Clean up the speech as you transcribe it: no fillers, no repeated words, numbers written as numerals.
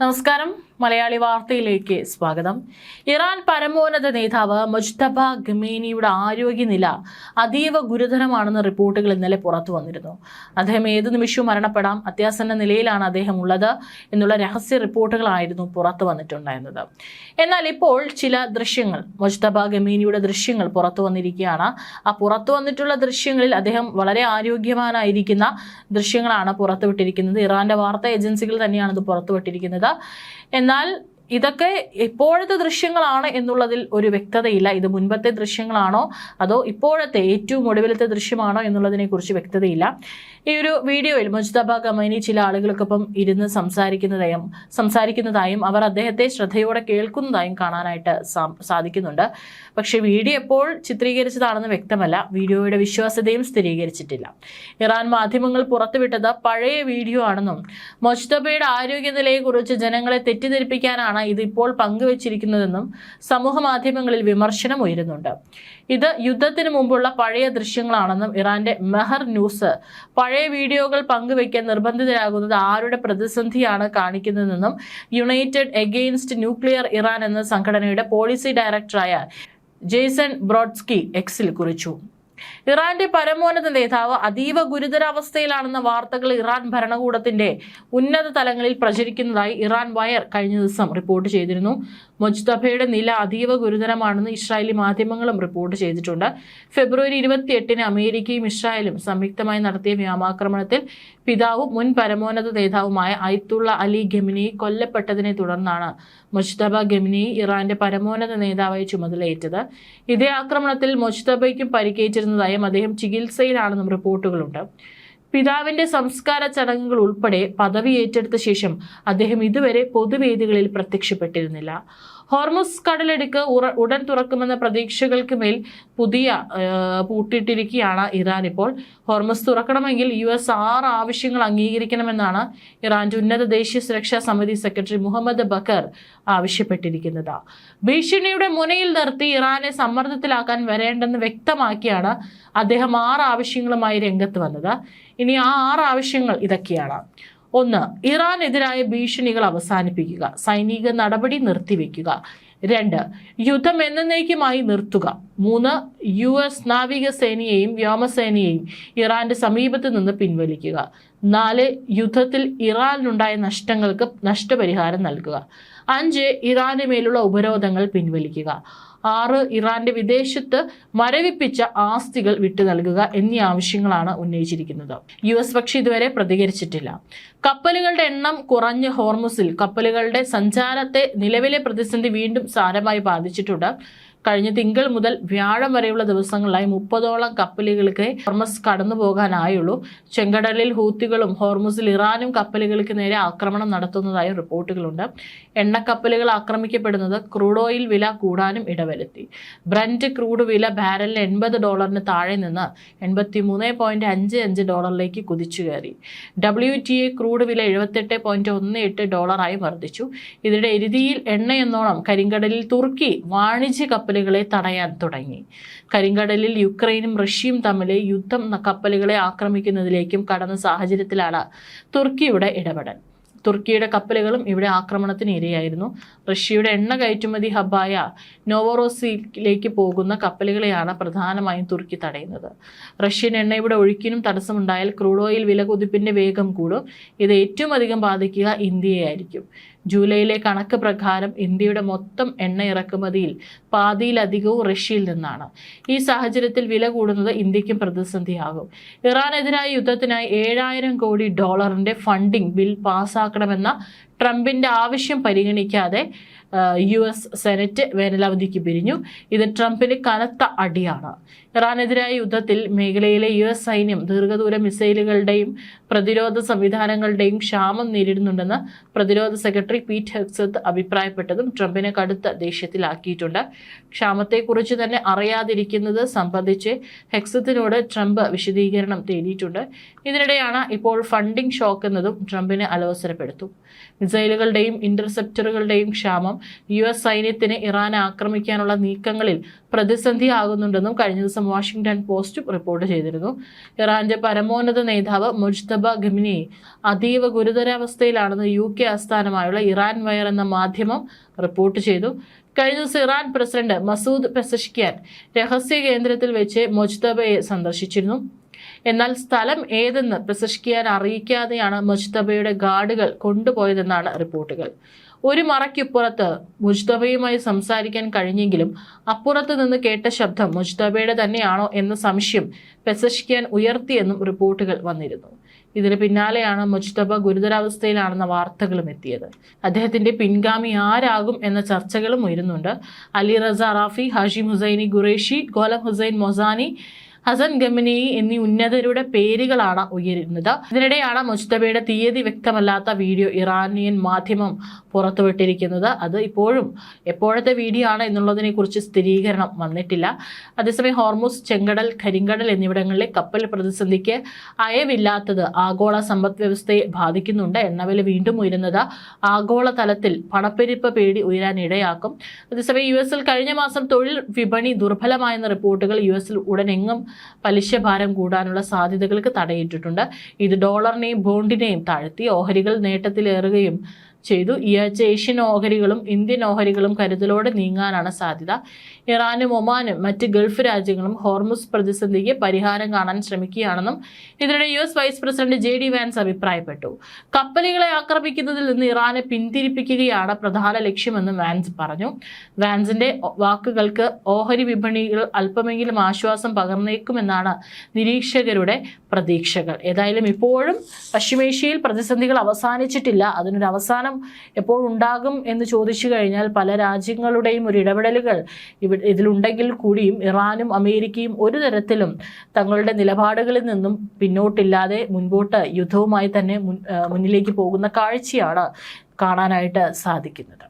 നമസ്കാരം. മലയാളി വാർത്തയിലേക്ക് സ്വാഗതം. ഇറാൻ പരമോന്നത നേതാവ് മുജ്തബ ഖമേനിയുടെ ആരോഗ്യനില അതീവ ഗുരുതരമാണെന്ന റിപ്പോർട്ടുകൾ ഇന്നലെ പുറത്തു വന്നിരുന്നു. അദ്ദേഹം ഏതു നിമിഷവും മരണപ്പെടാം, അത്യാസന്ന നിലയിലാണ് അദ്ദേഹം ഉള്ളത് എന്നുള്ള രഹസ്യ റിപ്പോർട്ടുകളായിരുന്നു പുറത്തു വന്നിട്ടുണ്ടായിരുന്നത്. എന്നാൽ ഇപ്പോൾ ചില ദൃശ്യങ്ങൾ, മുജ്തബ ഖമേനിയുടെ ദൃശ്യങ്ങൾ പുറത്തു വന്നിരിക്കുകയാണ്. ആ പുറത്തു വന്നിട്ടുള്ള ദൃശ്യങ്ങളിൽ അദ്ദേഹം വളരെ ആരോഗ്യവാനായിരിക്കുന്ന ദൃശ്യങ്ങളാണ് പുറത്തുവിട്ടിരിക്കുന്നത്. ഇറാന്റെ വാർത്താ ഏജൻസികൾ തന്നെയാണ് ഇത് പുറത്തുവിട്ടിരിക്കുന്നത്. എന്നാൽ ഇതൊക്കെ ഇപ്പോഴത്തെ ദൃശ്യങ്ങളാണ് എന്നുള്ളതിൽ ഒരു വ്യക്തതയില്ല. ഇത് മുൻപത്തെ ദൃശ്യങ്ങളാണോ അതോ ഇപ്പോഴത്തെ ഏറ്റവും ഒടുവിലത്തെ ദൃശ്യമാണോ എന്നുള്ളതിനെ കുറിച്ച് വ്യക്തതയില്ല. ഈ ഒരു വീഡിയോയിൽ മുജ്തബ ഖമേനി ചില ആളുകൾക്കൊപ്പം ഇരുന്ന് സംസാരിക്കുന്നതായും അവർ അദ്ദേഹത്തെ ശ്രദ്ധയോടെ കേൾക്കുന്നതായും കാണാനായിട്ട് സാധിക്കുന്നുണ്ട്. പക്ഷെ വീഡിയോ എപ്പോൾ ചിത്രീകരിച്ചതാണെന്ന് വ്യക്തമല്ല. വീഡിയോയുടെ വിശ്വാസ്യതയും സ്ഥിരീകരിച്ചിട്ടില്ല. ഇറാൻ മാധ്യമങ്ങൾ പുറത്തുവിട്ടത് പഴയ വീഡിയോ ആണെന്നും മുജ്തബയുടെ ആരോഗ്യനിലയെക്കുറിച്ച് ജനങ്ങളെ തെറ്റിദ്ധരിപ്പിക്കാനാണ് ഇതിപ്പോൾ പങ്കുവച്ചിരിക്കുന്നതെന്നും സമൂഹ മാധ്യമങ്ങളിൽ വിമർശനം ഉയരുന്നുണ്ട്. ഇത് യുദ്ധത്തിന് മുമ്പുള്ള പഴയ ദൃശ്യങ്ങളാണെന്നും ഇറാന്റെ മെഹർ ന്യൂസ് പഴയ വീഡിയോകൾ പങ്കുവയ്ക്കാൻ നിർബന്ധിതരാകുന്നത് ആരുടെ പ്രതിസന്ധിയാണ് കാണിക്കുന്നതെന്നും യുണൈറ്റഡ് എഗെയിൻസ്റ്റ് ന്യൂക്ലിയർ ഇറാൻ എന്ന സംഘടനയുടെ പോളിസി ഡയറക്ടറായ ജെയ്സൺ ബ്രോഡ്സ്കി എക്സിൽ കുറിച്ചു. ഇറാന്റെ പരമോന്നത നേതാവ് അതീവ ഗുരുതരാവസ്ഥയിലാണെന്ന വാർത്തകൾ ഇറാൻ ഭരണകൂടത്തിന്റെ ഉന്നത തലങ്ങളിൽ പ്രചരിക്കുന്നതായി ഇറാൻ വയർ കഴിഞ്ഞ ദിവസം റിപ്പോർട്ട് ചെയ്തിരുന്നു. മുജ്തബയുടെ നില അതീവ ഗുരുതരമാണെന്ന് ഇസ്രായേലി മാധ്യമങ്ങളും റിപ്പോർട്ട് ചെയ്തിട്ടുണ്ട്. ഫെബ്രുവരി 28-ന് അമേരിക്കയും ഇസ്രായേലും സംയുക്തമായി നടത്തിയ വ്യോമാക്രമണത്തിൽ പിതാവും മുൻ പരമോന്നത നേതാവുമായ അയത്തുള്ള അലി ഖമേനി കൊല്ലപ്പെട്ടതിനെ തുടർന്നാണ് മുജ്തബ ഖമേനി ഇറാന്റെ പരമോന്നത നേതാവായി ചുമതലയേറ്റത്. ഇതേ ആക്രമണത്തിൽ മുജ്തബയ്ക്കും പരിക്കേറ്റിരുന്നതായും അദ്ദേഹം ചികിത്സയിലാണെന്നും റിപ്പോർട്ടുകളുണ്ട്. പിതാവിന്റെ സംസ്കാര ചടങ്ങുകൾ ഉൾപ്പെടെ പദവി ഏറ്റെടുത്ത ശേഷം അദ്ദേഹം ഇതുവരെ പൊതുവേദികളിൽ പ്രത്യക്ഷപ്പെട്ടിരുന്നില്ല. ഹോർമുസ് കടലിടുക്ക് ഉടൻ തുറക്കുമെന്ന പ്രതീക്ഷകൾക്ക് മേൽ പുതിയ പൂട്ടിയിട്ടിരിക്കുകയാണ് ഇറാൻ ഇപ്പോൾ. ഹോർമുസ് തുറക്കണമെങ്കിൽ US 6 ആവശ്യങ്ങൾ അംഗീകരിക്കണമെന്നാണ് ഇറാന്റെ ഉന്നത ദേശീയ സുരക്ഷാ സമിതി സെക്രട്ടറി മുഹമ്മദ് ബക്കർ ആവശ്യപ്പെട്ടിരിക്കുന്നത്. ഭീഷണിയുടെ മുനയിൽ നിർത്തി ഇറാനെ സമ്മർദ്ദത്തിലാക്കാൻ വരേണ്ടെന്ന് വ്യക്തമാക്കിയാണ് അദ്ദേഹം 6 ആവശ്യങ്ങളുമായി രംഗത്ത് വന്നത്. ഇനി ആ 6 ആവശ്യങ്ങൾ ഇതൊക്കെയാണ്. 1. ഇറാനെതിരായ ഭീഷണികൾ അവസാനിപ്പിക്കുക, സൈനിക നടപടി നിർത്തിവെക്കുക. 2. യുദ്ധം എന്നേക്കുമായി നിർത്തുക. 3. US നാവികസേനയെയും വ്യോമസേനയെയും ഇറാന്റെ സമീപത്ത് നിന്ന് പിൻവലിക്കുക. 4. യുദ്ധത്തിൽ ഇറാനിനുണ്ടായ നഷ്ടങ്ങൾക്ക് നഷ്ടപരിഹാരം നൽകുക. 5. ഇറാന് മേലുള്ള ഉപരോധങ്ങൾ പിൻവലിക്കുക. 6. ഇറാന്റെ വിദേശത്ത് മരവിപ്പിച്ച ആസ്തികൾ വിട്ടു നൽകുക എന്നീ ആവശ്യങ്ങളാണ് ഉന്നയിച്ചിരിക്കുന്നത്. US പക്ഷേ ഇതുവരെ പ്രതികരിച്ചിട്ടില്ല. കപ്പലുകളുടെ എണ്ണം കുറഞ്ഞ ഹോർമുസിൽ കപ്പലുകളുടെ സഞ്ചാരത്തെ നിലവിലെ പ്രതിസന്ധി വീണ്ടും സാരമായി ബാധിച്ചിട്ടുണ്ട്. കഴിഞ്ഞ തിങ്കൾ മുതൽ വ്യാഴം വരെയുള്ള ദിവസങ്ങളിലായി 30ഓളം കപ്പലുകൾക്ക് ഹോർമസ് കടന്നു പോകാനായുള്ളൂ. ചെങ്കടലിൽ ഹൂത്തികളും ഹോർമുസിൽ ഇറാനും കപ്പലുകൾക്ക് നേരെ ആക്രമണം നടത്തുന്നതായി റിപ്പോർട്ടുകളുണ്ട്. എണ്ണക്കപ്പലുകൾ ആക്രമിക്കപ്പെടുന്നത് ക്രൂഡ് ഓയിൽ വില കൂടാനും ഇടവരുത്തി. ബ്രന്റ് ക്രൂഡ് വില ബാരലിന് $80 താഴെ നിന്ന് $83.55 കുതിച്ചു കയറി. WTI ക്രൂഡ് വില $78.18 വർദ്ധിച്ചു. ഇതിനിടെ എരുതിയിൽ എണ്ണയെന്നോണം കരിങ്കടലിൽ തുർക്കി വാണിജ്യ കപ്പലുകളെ തടയാൻ തുടങ്ങി. കരിങ്കടലിൽ യുക്രൈനും റഷ്യയും തമ്മിൽ യുദ്ധം കപ്പലുകളെ ആക്രമിക്കുന്നതിലേക്കും കടന്ന സാഹചര്യത്തിലാണ് തുർക്കിയുടെ ഇടപെടൽ. തുർക്കിയുടെ കപ്പലുകളും ഇവിടെ ആക്രമണത്തിന് ഇരയായിരുന്നു. റഷ്യയുടെ എണ്ണ കയറ്റുമതി ഹബ്ബായ നോവോറോസിലേക്ക് പോകുന്ന കപ്പലുകളെയാണ് പ്രധാനമായും തുർക്കി തടയുന്നത്. റഷ്യൻ എണ്ണയുടെ ഒഴുക്കിനും തടസ്സമുണ്ടായാൽ ക്രൂഡ് ഓയിൽ വില കുതിപ്പിന്റെ വേഗം കൂടും. ഇത് ഏറ്റവും അധികം ബാധിക്കുക ഇന്ത്യയായിരിക്കും. ജൂലൈയിലെ കണക്ക് പ്രകാരം ഇന്ത്യയുടെ മൊത്തം എണ്ണ ഇറക്കുമതിയിൽ പാതിയിലധികവും റഷ്യയിൽ നിന്നാണ്. ഈ സാഹചര്യത്തിൽ വില കൂടുന്നത് ഇന്ത്യക്കും പ്രതിസന്ധിയാകും. ഇറാനെതിരായ യുദ്ധത്തിനായി $7000 കോടി ഫണ്ടിംഗ് ബിൽ പാസ്സാക്കണമെന്ന ട്രംപിന്റെ ആവശ്യം പരിഗണിക്കാതെ US സെനറ്റ് വേനലവധിക്ക് പിരിഞ്ഞു. ഇത് ട്രംപിന് കനത്ത അടിയാണ്. ഇറാനെതിരായ യുദ്ധത്തിൽ മേഖലയിലെ US സൈന്യം ദീർഘദൂര മിസൈലുകളുടെയും പ്രതിരോധ സംവിധാനങ്ങളുടെയും ക്ഷാമം നേരിടുന്നുണ്ടെന്ന് പ്രതിരോധ സെക്രട്ടറി പീറ്റ് ഹെഗ്സത്ത് അഭിപ്രായപ്പെട്ടതും ട്രംപിനെ കടുത്ത ദേഷ്യത്തിലാക്കിയിട്ടുണ്ട്. ക്ഷാമത്തെക്കുറിച്ച് തന്നെ അറിയാതിരിക്കുന്നത് സംബന്ധിച്ച് ഹെഗ്സത്തിനോട് ട്രംപ് വിശദീകരണം തേടിയിട്ടുണ്ട്. ഇതിനിടെയാണ് ഇപ്പോൾ ഫണ്ടിംഗ് ഷോക്ക് എന്നതും ട്രംപിനെ അലോസരപ്പെടുത്തും. മിസൈലുകളുടെയും ഇന്റർസെപ്റ്ററുകളുടെയും ക്ഷാമം US സൈന്യത്തിന് ഇറാനെ ആക്രമിക്കാനുള്ള നീക്കങ്ങളിൽ പ്രതിസന്ധിയാകുന്നുണ്ടെന്നും കഴിഞ്ഞ ദിവസം വാഷിംഗ്ടൺ പോസ്റ്റ് റിപ്പോർട്ട് ചെയ്തിരുന്നു. ഇറാന്റെ പരമോന്നത നേതാവ് മുജ്തബ ഖമീനി അതീവ ഗുരുതരാവസ്ഥയിലാണെന്ന് UK ആസ്ഥാനമായുള്ള ഇറാൻ വയർ എന്ന മാധ്യമം റിപ്പോർട്ട് ചെയ്തു. കഴിഞ്ഞ ദിവസം ഇറാൻ പ്രസിഡന്റ് മസൂദ് പെസഷ്കിയാൻ രഹസ്യ കേന്ദ്രത്തിൽ വെച്ച് മുജ്തബയെ സന്ദർശിച്ചിരുന്നു. എന്നാൽ സ്ഥലം ഏതെന്ന് പെസഷ്കിയാൻ അറിയിക്കാതെയാണ് മുജ്തബയുടെ ഗാർഡുകൾ കൊണ്ടുപോയതെന്നാണ് റിപ്പോർട്ടുകൾ. ഒരു മറയ്ക്കിപ്പുറത്ത് മുജ്തബയുമായി സംസാരിക്കാൻ കഴിഞ്ഞെങ്കിലും അപ്പുറത്ത് നിന്ന് കേട്ട ശബ്ദം മുജ്തബയുടെ തന്നെയാണോ എന്ന സംശയം പെസഷ്കിയാൻ ഉയർത്തിയെന്നും റിപ്പോർട്ടുകൾ വന്നിരുന്നു. ഇതിന് പിന്നാലെയാണ് മുജ്തബ ഗുരുതരാവസ്ഥയിലാണെന്ന വാർത്തകളും എത്തിയത്. അദ്ദേഹത്തിന്റെ പിൻഗാമി ആരാകും എന്ന ചർച്ചകളും ഉയരുന്നുണ്ട്. അലി റസ റാഫി, ഹാഷിം ഹുസൈനി ഖുറേഷി, ഗോലം ഹുസൈൻ മൊസാനി, ഹസൻ ഖമീനി എന്നീ ഉന്നതരുടെ പേരുകളാണ് ഉയരുന്നത്. ഇതിനിടെയാണ് മുജ്തബയുടെ തീയതി വ്യക്തമല്ലാത്ത വീഡിയോ ഇറാനിയൻ മാധ്യമം പുറത്തുവിട്ടിരിക്കുന്നത്. അത് ഇപ്പോഴും എപ്പോഴത്തെ വീഡിയോ ആണ് എന്നുള്ളതിനെ കുറിച്ച് സ്ഥിരീകരണം വന്നിട്ടില്ല. അതേസമയം ഹോർമുസ്, ചെങ്കടൽ, കരിങ്കടൽ എന്നിവിടങ്ങളിലെ കപ്പൽ പ്രതിസന്ധിക്ക് അയവില്ലാത്തത് ആഗോള സമ്പദ് വ്യവസ്ഥയെ ബാധിക്കുന്നുണ്ട്. എണ്ണവില വീണ്ടും ഉയരുന്നത് ആഗോള തലത്തിൽ പണപ്പെരുപ്പ് പേടി ഉയരാൻ ഇടയാക്കും. അതേസമയം US കഴിഞ്ഞ മാസം തൊഴിൽ വിപണി ദുർബലമായെന്ന റിപ്പോർട്ടുകൾ US ഉടനെങ്ങും പലിശ ഭാരം കൂടാനുള്ള സാധ്യതകൾക്ക് തടയിട്ടിട്ടുണ്ട്. ഇത് ഡോളറിനെയും ബോണ്ടിനെയും താഴ്ത്തി ഓഹരികൾ നേട്ടത്തിലേറുകയും ചെയ്തു. ഈ ആഴ്ച ഏഷ്യൻ ഓഹരികളും ഇന്ത്യൻ ഓഹരികളും കരുതലോടെ നീങ്ങാനാണ് സാധ്യത. ഇറാനും ഒമാനും മറ്റ് ഗൾഫ് രാജ്യങ്ങളും ഹോർമുസ് പ്രതിസന്ധിക്ക് പരിഹാരം കാണാൻ ശ്രമിക്കുകയാണെന്നും ഇതിനിടെ US vice president JD Vance അഭിപ്രായപ്പെട്ടു. കപ്പലുകളെ ആക്രമിക്കുന്നതിൽ നിന്ന് ഇറാനെ പിന്തിരിപ്പിക്കുകയാണ് പ്രധാന ലക്ഷ്യമെന്ന് വാൻസ് പറഞ്ഞു. വാൻസിന്റെ വാക്കുകൾക്ക് ഓഹരി വിപണികൾ അല്പമെങ്കിലും ആശ്വാസം പകർന്നേക്കുമെന്നാണ് നിരീക്ഷകരുടെ പ്രതീക്ഷകൾ. ഏതായാലും ഇപ്പോഴും പശ്ചിമേഷ്യയിൽ പ്രതിസന്ധികൾ അവസാനിച്ചിട്ടില്ല. അതിനൊരു അവസാനം എപ്പോഴുണ്ടാകും എന്ന് ചോദിച്ചു കഴിഞ്ഞാൽ പല രാജ്യങ്ങളുടെയും ഒരു ഇടപെടലുകൾ ഇതിലുണ്ടെങ്കിൽ കൂടിയും ഇറാനും അമേരിക്കയും ഒരു തരത്തിലും തങ്ങളുടെ നിലപാടുകളിൽ നിന്നും പിന്നോട്ടില്ലാതെ മുൻപോട്ട് യുദ്ധവുമായി തന്നെ മുന്നിലേക്ക് പോകുന്ന കാഴ്ചയാണ് കാണാനായിട്ട് സാധിക്കുന്നത്.